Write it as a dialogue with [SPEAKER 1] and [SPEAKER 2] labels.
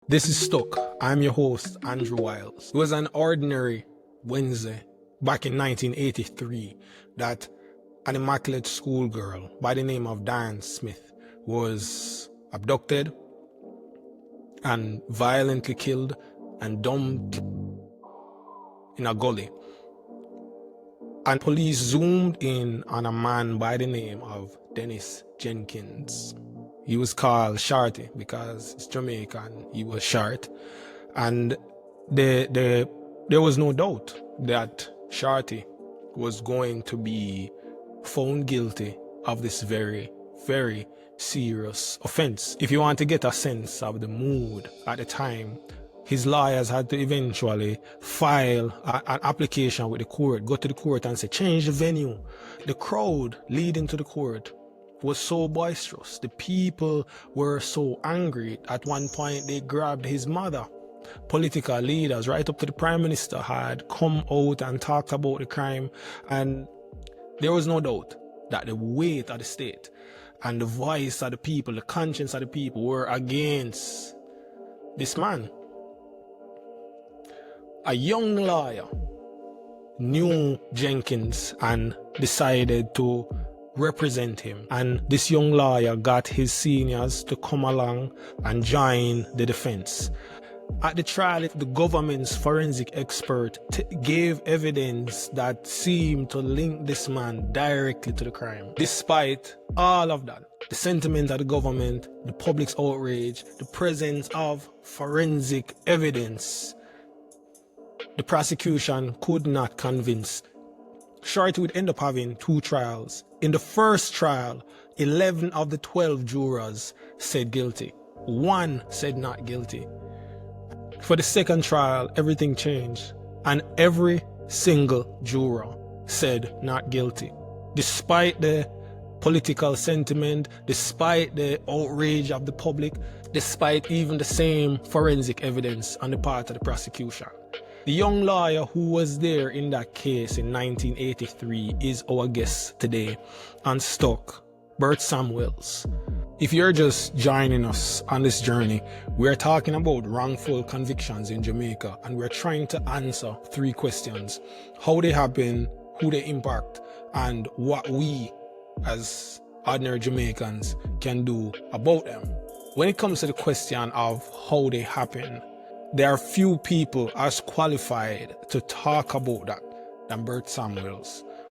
[SPEAKER 1] This is Stuck. I'm your host, Andrew Wiles. It was an ordinary Wednesday back in 1983 that an immaculate schoolgirl by the name of Diane Smith was abducted and violently killed and dumped in a gully. And police zoomed in on a man by the name of Dennis Jenkins. He was called Shorty because it's Jamaican. He was short. And there was no doubt that Shorty was going to be found guilty of this very, very serious offense. If you want to get a sense of the mood at the time, his lawyers had to eventually file an application with the court, go to the court and say, change the venue. The crowd leading to the court was so boisterous. The people were so angry. At one point, they grabbed his mother. Political leaders, right up to the prime minister, had come out and talked about the crime. And there was no doubt that the weight of the state and the voice of the people, the conscience of the people were against this man. A young lawyer knew Jenkins and decided to represent him. And this young lawyer got his seniors to come along and join the defense. At the trial, the government's forensic expert gave evidence that seemed to link this man directly to the crime. Despite all of that, the sentiment of the government, the public's outrage, the presence of forensic evidence, the prosecution could not convince. Shorty would end up having 2 trials. In the first trial, 11 of the 12 jurors said guilty. 1 said not guilty. For the second trial, everything changed, and every single juror said not guilty. Despite the political sentiment, despite the outrage of the public, despite even the same forensic evidence on the part of the prosecution. The young lawyer who was there in that case in 1983 is our guest today on Stuck, Bert Samuels. If you're just joining us on this journey, we're talking about wrongful convictions in Jamaica, and we're trying to answer 3 questions: how they happen, who they impact, and what we as ordinary Jamaicans can do about them. When it comes to the question of how they happen, there are few people as qualified to talk about that than Bert Samuels.